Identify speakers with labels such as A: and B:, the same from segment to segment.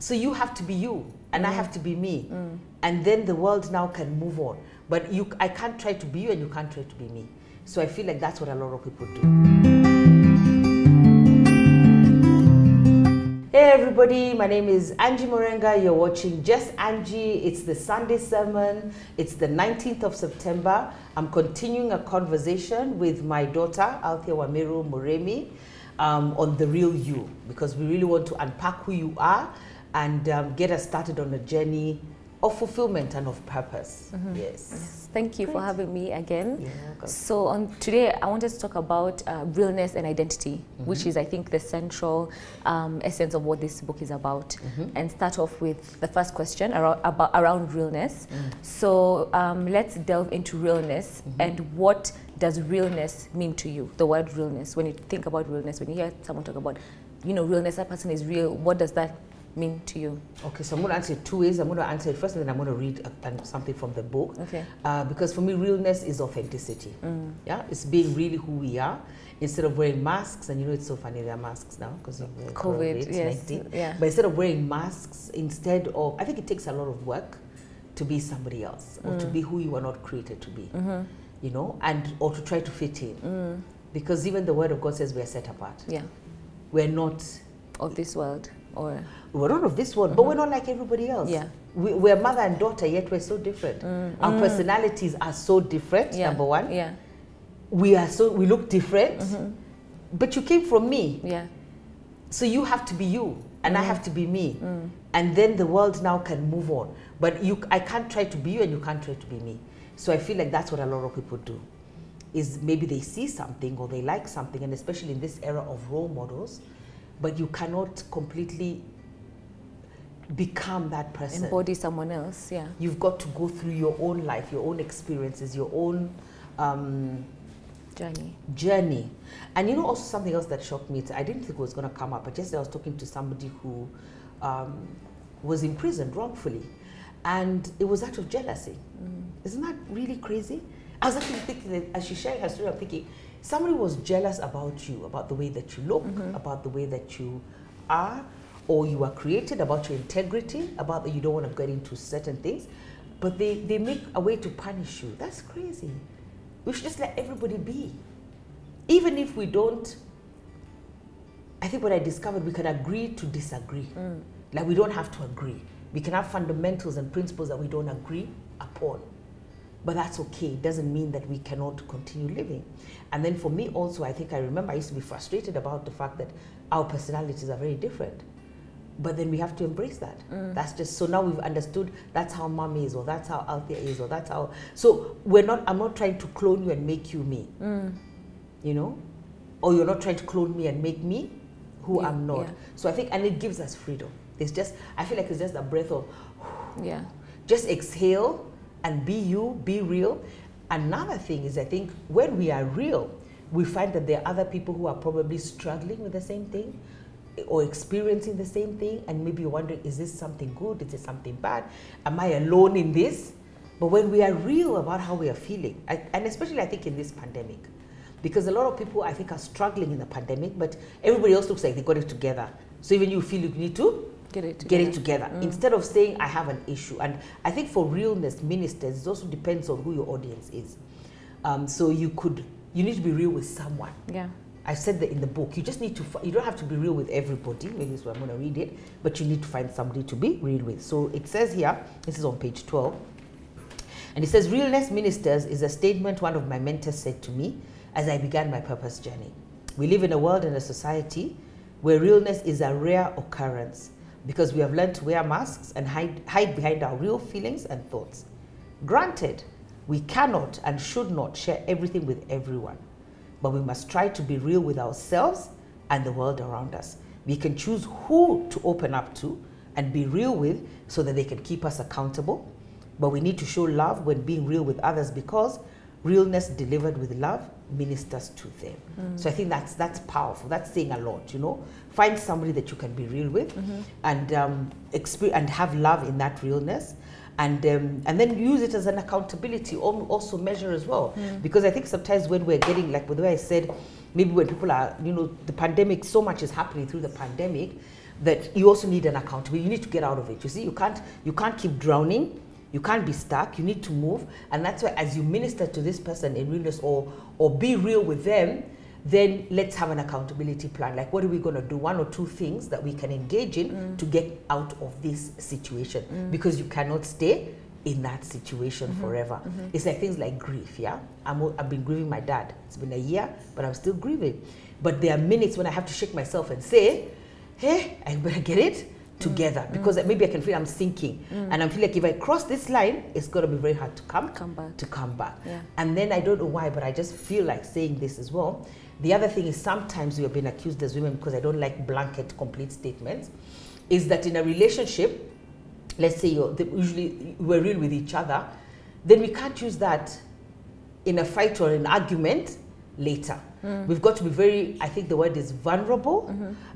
A: So you have to be you, and I have to be me. And then the world now can move on. But I can't try to be you, and you can't try to be me. So I feel like that's what a lot of people do. Hey everybody, my name is Angie Murenga. You're watching Just Angie. It's the Sunday sermon. It's the 19th of September. I'm continuing a conversation with my daughter, Althea Wamiru Murimi, on the real you, because we really want to unpack who you are and get us started on a journey of fulfillment and of purpose. Yes.
B: Thank you for having me again.
A: You're welcome.
B: So today I wanted to talk about realness and identity, which is, I think, the central essence of what this book is about. And start off with the first question around realness. So let's delve into realness and what does realness mean to you? The word realness. When you think about realness, when you hear someone talk about, realness, that person is real, what does that mean to you?
A: Okay, so I'm going to answer it two ways. I'm going to answer it first, and then I'm going to read something from the book.
B: Okay.
A: Because for me, realness is authenticity. Yeah, it's being really who we are instead of wearing masks. And it's so funny, there are masks now because of COVID.
B: Yes. Yeah.
A: But instead of wearing masks, I think it takes a lot of work to be somebody else or to be who you are not created to be. Or to try to fit in. Because even the Word of God says we are set apart.
B: Yeah.
A: We're not
B: of this world.
A: We're not of this world, but we're not like everybody else.
B: Yeah.
A: We're mother and daughter, yet we're so different. Our personalities are so different, number one.
B: Yeah.
A: We look different, but you came from me.
B: Yeah.
A: So you have to be you, and I have to be me. And then the world now can move on. But I can't try to be you, and you can't try to be me. So I feel like that's what a lot of people do, is maybe they see something or they like something, and especially in this era of role models, but you cannot completely become that person.
B: Embody someone else, yeah.
A: You've got to go through your own life, your own experiences, your own journey. And also something else that shocked me, I didn't think it was going to come up, but yesterday I was talking to somebody who was imprisoned wrongfully. And it was out of jealousy. Isn't that really crazy? I was actually thinking that as she's sharing her story, I'm thinking, somebody was jealous about you, about the way that you look, about the way that you are, or you are created, about your integrity, about that you don't want to get into certain things, but they make a way to punish you. That's crazy. We should just let everybody be. Even if we don't, I think what I discovered, we can agree to disagree. Like we don't have to agree. We can have fundamentals and principles that we don't agree upon. But that's okay. It doesn't mean that we cannot continue living. And then for me also, I think I remember I used to be frustrated about the fact that our personalities are very different. But then we have to embrace that. That's just, so now we've understood that's how mom is, or that's how Althea is, or that's how, so I'm not trying to clone you and make you me. Or you're not trying to clone me and make me who I'm not. Yeah. So I think, and it gives us freedom. I feel like it's just a breath of, just exhale, and be you, be real. Another thing is, I think when we are real, we find that there are other people who are probably struggling with the same thing or experiencing the same thing, and maybe you're wondering, is this something good? Is this something bad? Am I alone in this? But when we are real about how we are feeling, and especially I think in this pandemic, because a lot of people I think are struggling in the pandemic, but everybody else looks like they got it together. So even you feel you need to get it together. Instead of saying I have an issue. And I think for realness ministers, it also depends on who your audience is. So you need to be real with someone.
B: Yeah.
A: I said that in the book. You just need to, you don't have to be real with everybody. Maybe this is why I'm going to read it, but you need to find somebody to be real with. So it says here, this is on page 12, and it says, realness ministers is a statement one of my mentors said to me as I began my purpose journey. We live in a world and a society where realness is a rare occurrence, because we have learned to wear masks and hide behind our real feelings and thoughts. Granted, we cannot and should not share everything with everyone, but we must try to be real with ourselves and the world around us. We can choose who to open up to and be real with so that they can keep us accountable, but we need to show love when being real with others, because realness delivered with love ministers to them. So I think that's powerful. That's saying a lot, Find somebody that you can be real with, and have love in that realness, and then use it as an accountability, also measure as well. Because I think sometimes when we're getting, like the way I said, maybe when people are, the pandemic, so much is happening through the pandemic, that you also need an accountability. You need to get out of it. You see, you can't keep drowning. You can't be stuck. You need to move. And that's why as you minister to this person in realness or be real with them, then let's have an accountability plan. Like, what are we going to do? 1 or 2 things that we can engage in to get out of this situation. Because you cannot stay in that situation forever. It's like things like grief, yeah? I've been grieving my dad. It's been a year, but I'm still grieving. But there are minutes when I have to shake myself and say, hey, I better get it together, because maybe I can feel I'm sinking, and I feel like if I cross this line, it's going to be very hard to come back.
B: Yeah.
A: And then I don't know why, but I just feel like saying this as well. The other thing is, sometimes we have been accused as women, because I don't like blanket complete statements, is that in a relationship, let's say usually we're real with each other, then we can't use that in a fight or an argument later. We've got to be very, I think the word is vulnerable,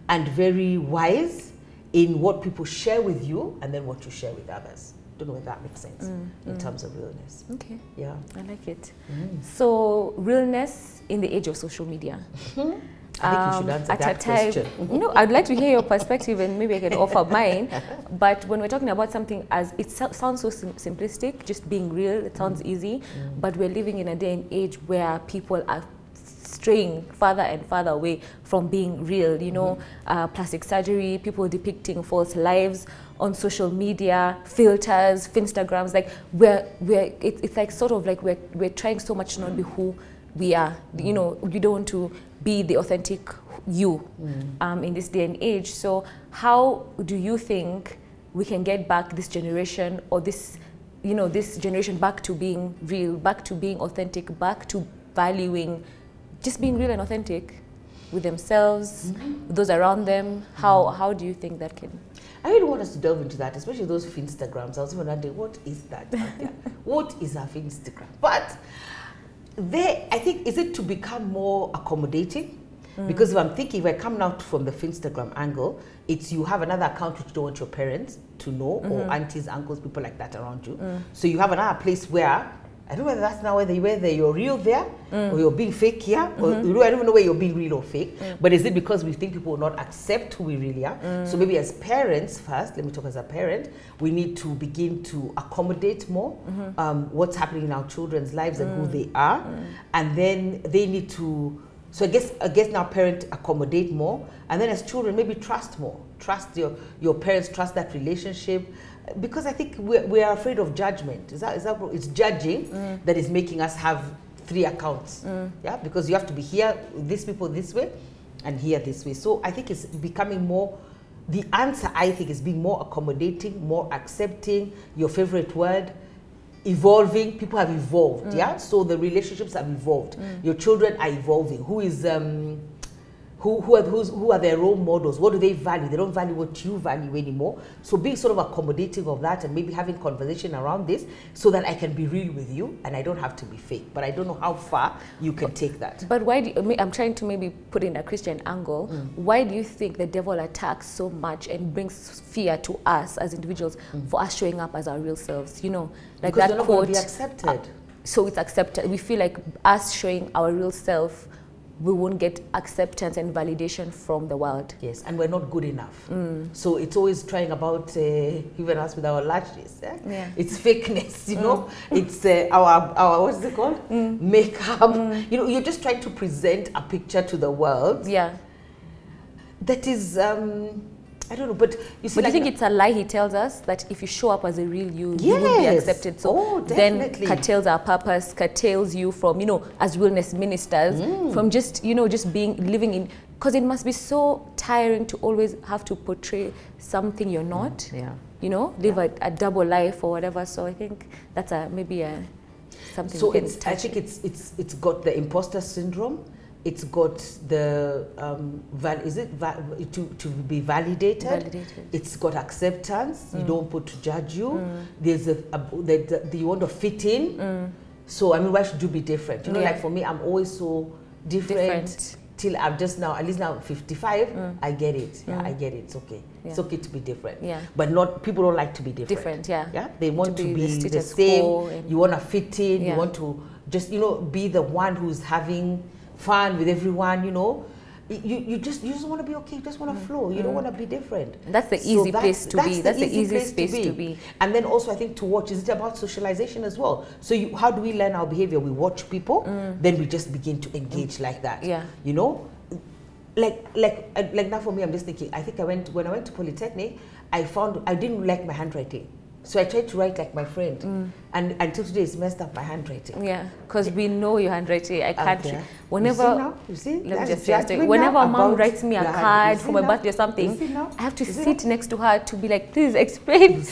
A: and very wise in what people share with you and then what you share with others. Don't know if that makes sense in terms of realness.
B: Okay.
A: Yeah.
B: I like it. So, realness in the age of social media.
A: I think you should answer that question.
B: I'd like to hear your perspective, and maybe I can offer mine. But when we're talking about something, as it sounds so simplistic, just being real, it sounds easy. But we're living in a day and age where people are straying farther and farther away from being real, plastic surgery, people depicting false lives on social media, filters, Finstagrams, like it's like sort of like we're trying so much to not be who we are. You don't want to be the authentic you in this day and age. So how do you think we can get back this generation, or this generation, back to being real, back to being authentic, back to valuing just being real and authentic with themselves, with those around them? How do you think that can?
A: I really want us to delve into that, especially those Finstagrams. I was even wondering, what is that? What is a Finstagram? But I think, is it to become more accommodating? Because if I'm thinking, if I come out from the Finstagram angle, it's you have another account which you don't want your parents to know, or aunties, uncles, people like that around you. So you have another place where, I don't know whether that's now whether you're real there, or you're being fake here, or I don't even know where you're being real or fake. But is it because we think people will not accept who we really are? So maybe as parents first, let me talk as a parent, we need to begin to accommodate more what's happening in our children's lives and who they are. And then they need to, so I guess now parent accommodate more, and then as children maybe trust more. Trust your parents, trust that relationship. Because I think we are afraid of judgment. Is that it's judging that is making us have 3 accounts. Yeah, because you have to be here, these people this way, and here this way. So I think it's becoming more. The answer, I think, is being more accommodating, more accepting. Your favorite word, evolving. People have evolved. Yeah, so the relationships have evolved. Your children are evolving. Who is who are their role models? What do they value? They don't value what you value anymore. So being sort of accommodating of that, and maybe having conversation around this, so that I can be real with you and I don't have to be fake. But I don't know how far you can take that.
B: But why I'm trying to maybe put in a Christian angle. Why do you think the devil attacks so much and brings fear to us as individuals for us showing up as our real selves? Like
A: because
B: that quote.
A: Be accepted.
B: So it's accepted. We feel like us showing our real self, we won't get acceptance and validation from the world.
A: Yes, and we're not good enough. So it's always trying about, even us with our lashes. Yeah. It's fakeness, It's our what's it called? Makeup. You're just trying to present a picture to the world.
B: Yeah. That
A: is, I don't know, but you see.
B: But do you think it's a lie he tells us, that if you show up as a real you, you will be accepted? So then curtails our purpose, curtails you from, as realness ministers, from just, just living in, because it must be so tiring to always have to portray something you're not. Live a double life or whatever. So I think that's maybe something.
A: So I think it's got the imposter syndrome. It's got the to be validated. It's got acceptance. You don't put to judge you. There's you want to fit in. So I mean, why should you be different? Like for me, I'm always so different. Till I'm just now, at least now 55. I get it. Yeah, I get it. It's okay. Yeah. It's okay to be different. Yeah. But people don't like to be different. Yeah. They want to be the same. You want to fit in. You want to just be the one who's having fun with everyone, you just want to be okay. You just want to flow. You don't want to be different.
B: That's the easy place to be. That's the easiest space to be.
A: And then also, I think to watch, is it about socialization as well? So how do we learn our behavior? We watch people, then we just begin to engage like that.
B: Yeah.
A: You know, like now for me, I'm just thinking. I think when I went to Polytechnic, I found I didn't like my handwriting. So I tried to write like my friend, and until today it's messed up my handwriting.
B: Yeah, because we know your handwriting. I can't. Whenever
A: you see,
B: let me just say, whenever mom writes me a card for my birthday or something, I have to sit next to her to be like, please explain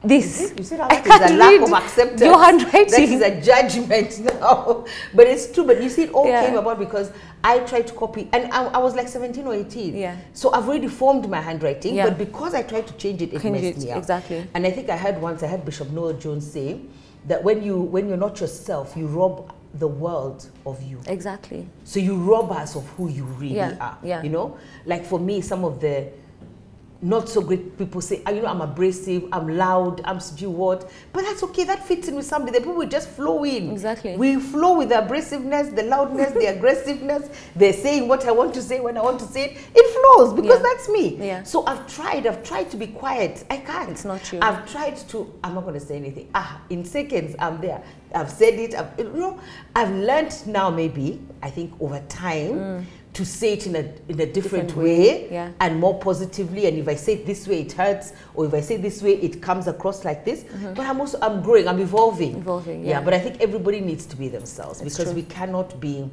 B: this.
A: You see, that is a lack of acceptance.
B: Your handwriting.
A: That is a judgment now. But it's true. But you see, it all came about because I tried to copy, and I was like 17 or 18.
B: Yeah.
A: So I've already formed my handwriting, but because I tried to change it, it messed me up.
B: Exactly.
A: And I think I heard Bishop Noah Jones say that when you're not yourself, you rob the world of you.
B: Exactly.
A: So you rob us of who you really are.
B: Yeah.
A: You know, like for me, some of the not so great people say, you know, I'm abrasive, I'm loud, I'm what, but that's okay. That fits in with somebody. The people will just flow in.
B: Exactly.
A: We flow with the abrasiveness, the loudness, the aggressiveness. They're saying what I want to say when I want to say it. It flows because that's me.
B: Yeah.
A: So I've tried to be quiet. I can't.
B: It's not you.
A: I've tried to. I'm not going to say anything. In seconds, I'm there. I've said it. I've learned now. Maybe I think over time. To say it in a different way and more positively, and if I say it this way it hurts, or if I say it this way it comes across like this. But I'm growing, I'm evolving. But I think everybody needs to be themselves. It's because we cannot be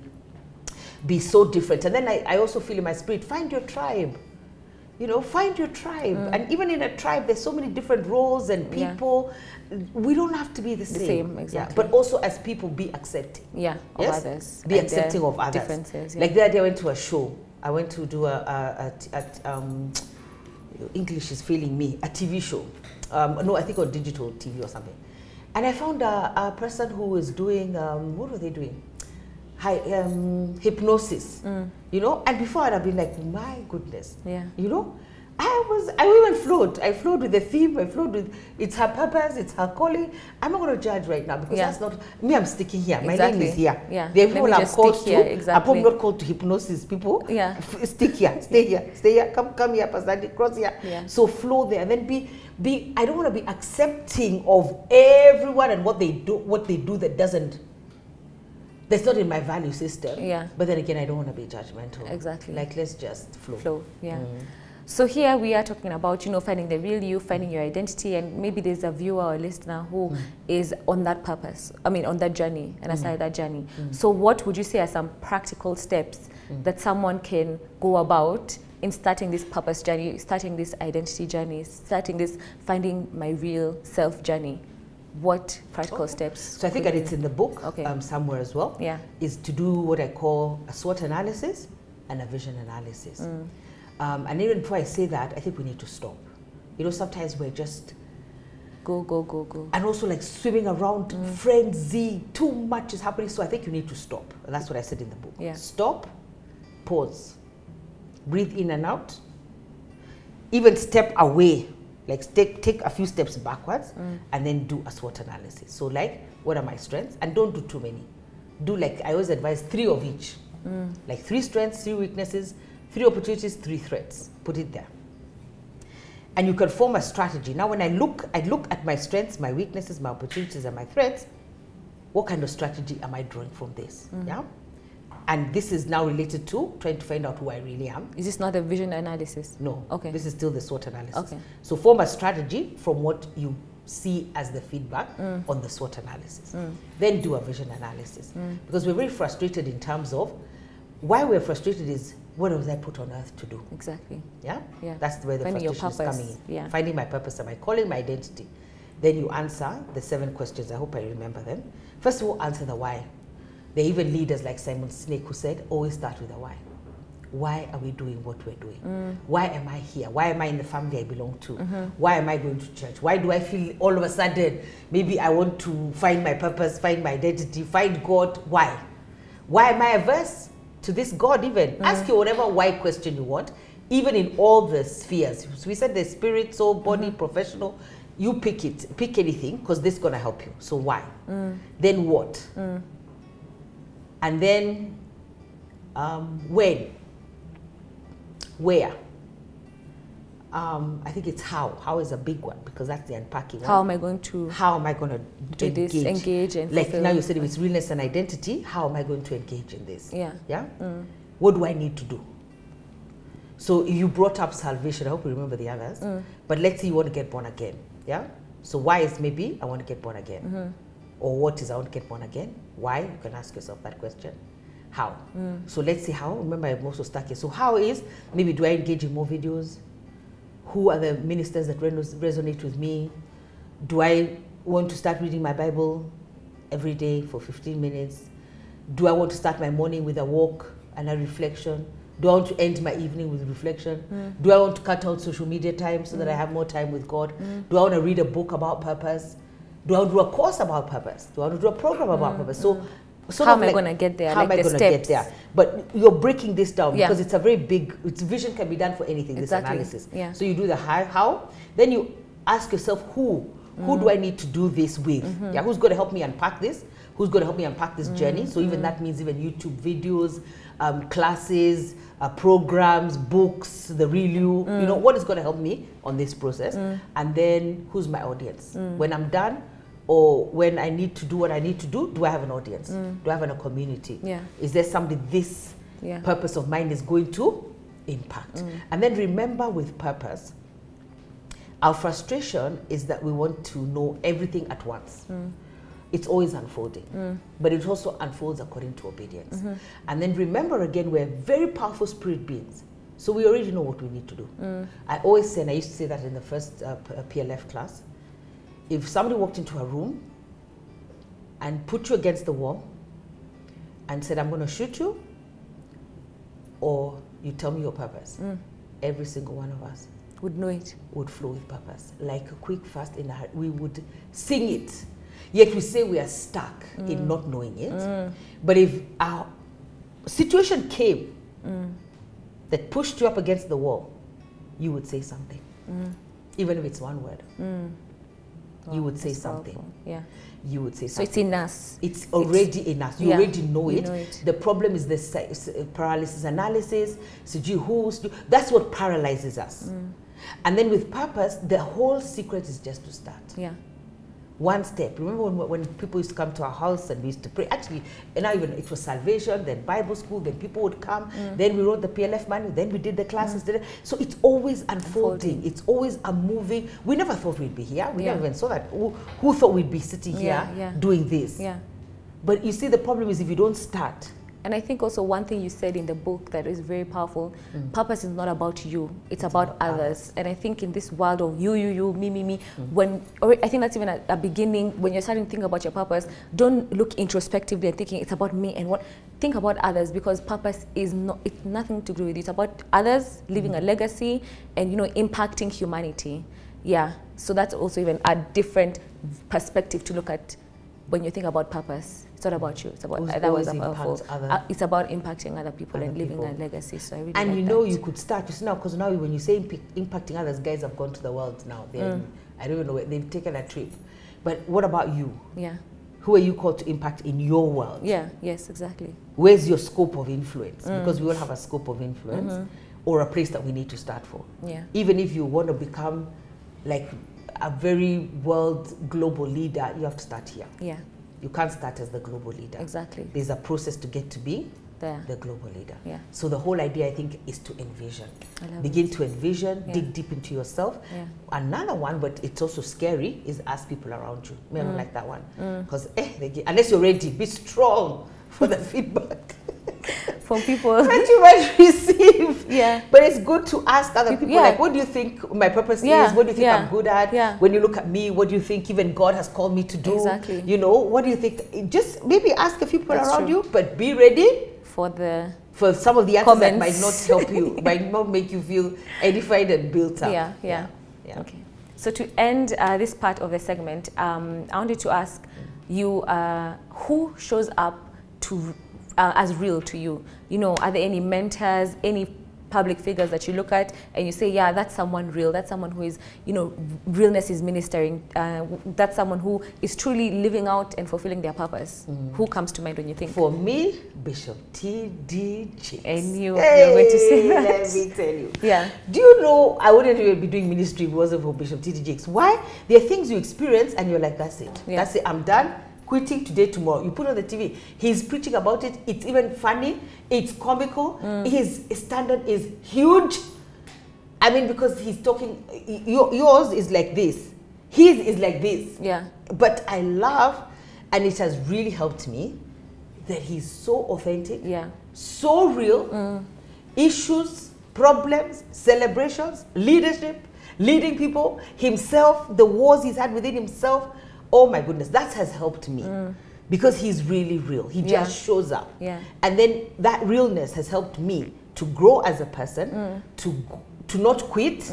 A: so different. And then I also feel in my spirit, find your tribe. You know, find your tribe. And even in a tribe, there's so many different roles and people. We don't have to be the same.
B: Exactly.
A: But also as people, be accepting.
B: Of others.
A: Be accepting of others.
B: Differences.
A: Like the other day I went to a show. I went to do English is failing me, a TV show. No, I think on digital TV or something. And I found a person who was doing, what were they doing? Hypnosis, you know, and before I'd have been like, my goodness, you know, I even flowed. I flowed with the theme. I flowed with it's her purpose, it's her calling. I'm not going to judge right now because that's not me. I'm sticking here. My name is here. The people I'm called to. I'm probably not called to hypnosis. People, stick here, stay here, come here, Pastor, cross here. So flow there, and then be. I don't want to be accepting of everyone and what they do that doesn't. That's not in my value system. But then again, I don't want to be judgmental.
B: Exactly.
A: Like, let's just flow.
B: So here we are talking about, you know, finding the real you, finding your identity, and maybe there's a viewer or listener who is on that purpose. I mean, on that journey, and aside that journey. So what would you say are some practical steps that someone can go about in starting this purpose journey, starting this identity journey, starting this finding my real self journey? What practical steps?
A: So I think that it's in the book somewhere as well. Is to do what I call a SWOT analysis and a vision analysis. And even before I say that, I think we need to stop. You know, sometimes we're just go. And also like swimming around frenzy, too much is happening. So I think you need to stop. And that's what I said in the book. Stop, pause, breathe in and out, even step away. Like take a few steps backwards and then do a SWOT analysis. So like, what are my strengths? And don't do too many. Do like, I always advise 3 of each. Like 3 strengths, 3 weaknesses, 3 opportunities, 3 threats. Put it there. And you can form a strategy. Now when I look at my strengths, my weaknesses, my opportunities, and my threats, what kind of strategy am I drawing from this? And this is now related to trying to find out who I really am.
B: Is this not a vision analysis?
A: No.
B: Okay.
A: This is still the SWOT analysis.
B: Okay.
A: So form a strategy from what you see as the feedback on the SWOT analysis. Then do a vision analysis. Because we're very frustrated in terms of why we're frustrated is what was I put on earth to do?
B: Exactly.
A: That's where the
B: Finding
A: frustration is coming in. Finding my purpose, am I calling my identity? Then you answer the 7 questions. I hope I remember them. First of all, answer the why. There are even leaders like Simon Sinek who said, always start with the why. Why are we doing what we're doing? Why am I here? Why am I in the family I belong to? Why am I going to church? Why do I feel all of a sudden, maybe I want to find my purpose, find my identity, find God? Why? Why am I averse to this God even? Ask you whatever why question you want, even in all the spheres. So we said the spirit, soul, body, professional. You pick it, pick anything, because this is going to help you. So why? Then what? And then when? where. I think it's how. How is a big one because that's the unpacking.
B: How am I going to?
A: How am I going to
B: do this? Engage and
A: like
B: fulfill.
A: now you said it's realness and identity. How am I going to engage in this?
B: Yeah.
A: Yeah. What do I need to do? So you brought up salvation. I hope you remember the others. But let's say you want to get born again. Yeah. So why is maybe I want to get born again, or what is I want to get born again? Why? You can ask yourself that question. How? So let's see how. Remember, I'm also stuck here. So how is maybe do I engage in more videos? Who are the ministers that resonate with me? Do I want to start reading my Bible every day for 15 minutes? Do I want to start my morning with a walk and a reflection? Do I want to end my evening with reflection? Do I want to cut out social media time so that I have more time with God? Do I want to read a book about purpose? Do I want to do a course about purpose? Do I want to do a program about purpose? So
B: how am I going to get there?
A: How am I going to get there? But you're breaking this down because it's a very big, vision can be done for anything, this analysis.
B: Yeah.
A: So you do the how, then you ask yourself who do I need to do this with? Yeah, who's going to help me unpack this? Who's going to help me unpack this journey? So even that means even YouTube videos, classes, programs, books, the real you, you know, what is going to help me on this process? And then who's my audience? When I'm done, or when I need to do what I need to do I have an audience? Do I have a community?
B: Yeah.
A: Is there somebody this purpose of mine is going to impact? And then remember with purpose, our frustration is that we want to know everything at once. It's always unfolding, but it also unfolds according to obedience. And then remember again, we're very powerful spirit beings. So we already know what we need to do. I always say, and I used to say that in the first PLF class, if somebody walked into a room and put you against the wall and said, I'm going to shoot you, or you tell me your purpose, every single one of us
B: would know it.
A: Would flow with purpose. Like a quick, fast, in a hurry. We would sing it. Yet we say we are stuck in not knowing it. But if our situation came that pushed you up against the wall, you would say something. Even if it's one word. You would say something.
B: Powerful. Yeah.
A: You would say
B: so
A: something.
B: It's in us.
A: It's already in us. You already know it. The problem is the paralysis analysis. That's what paralyzes us. And then with purpose, the whole secret is just to start.
B: Yeah.
A: One step. Remember when people used to come to our house and we used to pray? Actually, and now even it was salvation, then Bible school, then people would come, then we wrote the PLF manual, then we did the classes. So it's always unfolding. It's always a moving. We never thought we'd be here. We never even saw that. Who thought we'd be sitting here doing this?
B: Yeah.
A: But you see, the problem is if you don't start.
B: And I think also one thing you said in the book that is very powerful, purpose is not about you, it's about others. And I think in this world of you, me, I think that's even a beginning, when you're starting to think about your purpose, don't look introspectively and thinking it's about me and what, think about others, because purpose is it's nothing to do with you. It's about others, leaving a legacy and, you know, impacting humanity. Yeah, so that's also even a different perspective to look at when you think about purpose. It's not about you. It's about it's about impacting other people and leaving a legacy. So I really
A: and
B: like
A: you know
B: that.
A: You could start. You see now, because now when you say impacting others, guys have gone to the world now. I don't even know where they've taken a trip. But what about you?
B: Yeah.
A: Who are you called to impact in your world?
B: Yeah. Yes. Exactly.
A: Where's your scope of influence? Because we all have a scope of influence or a place that we need to start for.
B: Yeah.
A: Even if you want to become like a very world global leader, you have to start here.
B: Yeah.
A: You can't start as the global leader.
B: Exactly.
A: There's a process to get to be the global leader.
B: Yeah.
A: So the whole idea, I think, is to envision.
B: Begin
A: to envision, dig deep into yourself. Yeah. Another one, but it's also scary, is ask people around you. I don't like that one. Because unless you're ready, be strong for the feedback.
B: From people
A: that you might receive.
B: Yeah.
A: But it's good to ask other people, like, what do you think my purpose is? What do you think I'm good at? Yeah. When you look at me, what do you think even God has called me to do?
B: Exactly.
A: You know, what do you think? Just maybe ask a few people around you, but be ready for some of the answers that might not help you, might not make you feel edified and built up.
B: Yeah. Okay. So to end this part of the segment, I wanted to ask you, who shows up to as real to you? You know, are there any mentors, any public figures that you look at and you say, yeah, that's someone real. That's someone who is, you know, realness is ministering. That's someone who is truly living out and fulfilling their purpose. Who comes to mind when you think?
A: For me, Bishop T.D. Jakes.
B: I knew you were going to say that.
A: Let me tell you.
B: Yeah.
A: Do you know I wouldn't even be doing ministry if it wasn't for Bishop T.D. Jakes? Why? There are things you experience and you're like, that's it.
B: Yeah.
A: That's it. I'm done. Quitting today, tomorrow. You put on the TV. He's preaching about it. It's even funny. It's comical. His standard is huge. I mean, because he's talking, yours is like this. His is like this.
B: Yeah.
A: But I love, and it has really helped me, that he's so authentic.
B: Yeah.
A: So real. Issues, problems, celebrations, leadership, leading people, himself, the wars he's had within himself. Oh my goodness, that has helped me because he's really real. He just shows up.
B: Yeah.
A: And then that realness has helped me to grow as a person, to not quit,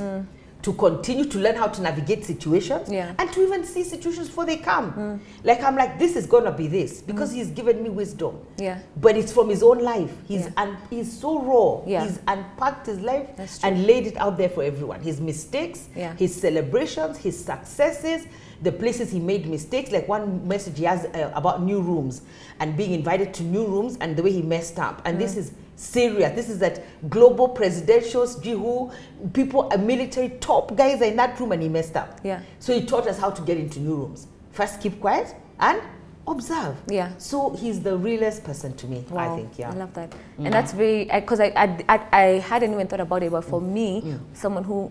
A: to continue to learn how to navigate situations, and to even see situations before they come. Like I'm like, this is gonna be this because he's given me wisdom.
B: Yeah.
A: But it's from his own life. He's so raw.
B: Yeah.
A: He's unpacked his life and laid it out there for everyone. His mistakes, his celebrations, his successes, the places he made mistakes. Like one message he has about new rooms and being invited to new rooms and the way he messed up. And this is serious. This is that global presidential who people, military top guys are in that room and he messed up.
B: Yeah.
A: So he taught us how to get into new rooms. First, keep quiet and observe. Yeah. So he's the realest person to me, I think. Yeah.
B: I love that. And that's very, because I hadn't even thought about it, but for me, someone who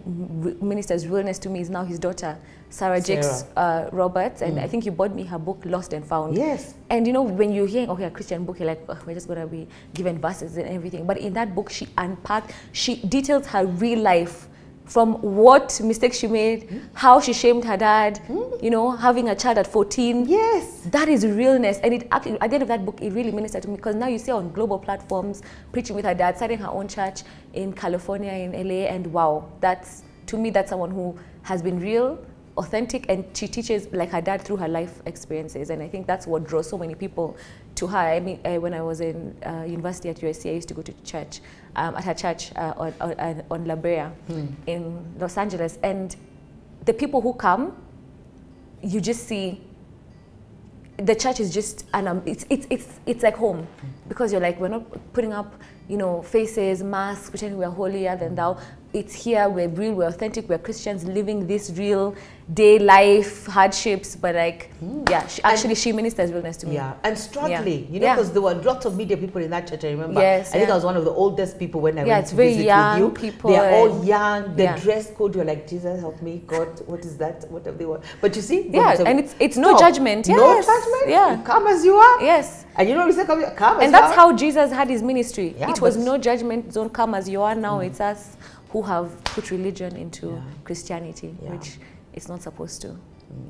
B: ministers realness to me is now his daughter, Sarah Jakes Roberts. And I think you bought me her book, Lost and Found. Yes. And you know, when you're hearing, okay, a Christian book, you're like, oh, we're just going to be given verses and everything. But in that book, she unpacked, she details her real life, from what mistakes she made, how she shamed her dad, you know, having a child at 14. Yes. That is realness. And it actually, at the end of that book, it really ministered to me because now you see her on global platforms, preaching with her dad, starting her own church in California, in LA. And wow, that's, to me, that's someone who has been real, authentic, and she teaches like her dad through her life experiences. And I think that's what draws so many people to her. I mean, when I was in university at USC, I used to go to church, at her church on La Brea in Los Angeles. And the people who come, you just see, the church is just, it's like home. Because you're like, we're not putting up, you know, faces, masks, pretending we're holier than thou. It's here, we're real, we're authentic, we're Christians living this real day life, hardships, but like, yeah, she ministers realness to me. Yeah, and struggling, you know, because there were lots of media people in that church, I remember. Yes, I think I was one of the oldest people when I went to visit with you. People, they are all young, the dress code, you're like, Jesus help me, God, what is that, what have they want? But you see, and it's no judgment.
A: No judgment, you come as you are. Yes. And you know, we say, come as you are.
B: And that's how Jesus had his ministry. It was no judgment zone, come as you are. Now it's us who have put religion into Christianity, which it's not supposed to.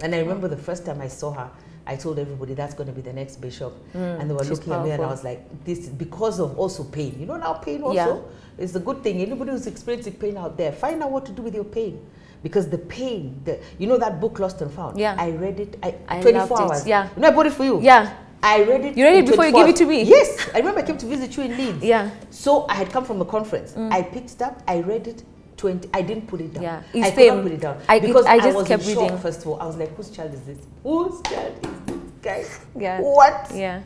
B: And I remember the first time I saw her, I told everybody that's going to be the next bishop. And they were looking at me and I was like, this is because of also pain. You know, now pain also is a good thing. Anybody who's experiencing pain out there, find out what to do with your pain. Because the pain, you know that book, Lost and Found? Yeah. I read it, 24 hours. Yeah. You know, I bought it for you. Yeah. I read it. You read it before you gave it to me? Yes. I remember I came to visit you in Leeds. Yeah. So I had come from a conference. I picked it up. I read it. I didn't put it down. Yeah. I could not put it down. Because I just kept reading. Shock, first of all. I was like, whose child is this? Whose child is this guy? Yeah. What? Yeah.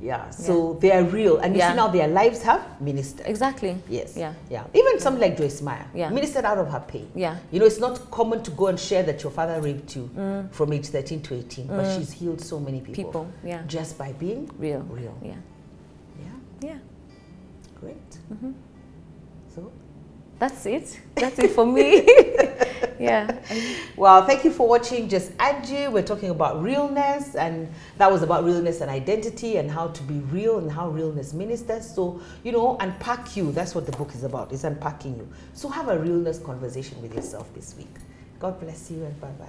B: Yeah. So they are real. And you see now their lives have ministered. Exactly. Yes. Yeah. Yeah. Even something like Joyce Meyer. Yeah. Ministered out of her pain. Yeah. You know, it's not common to go and share that your father raped you from age 13 to 18. But she's healed so many people. Yeah. Just by being real. Real. Yeah. Yeah. Yeah. Great. So that's it. That's it for me. Yeah. Well, thank you for watching Just Angie. We're talking about realness, and that was about realness and identity and how to be real and how realness ministers. So, you know, unpack you. That's what the book is about. It's unpacking you. So have a realness conversation with yourself this week. God bless you and bye-bye.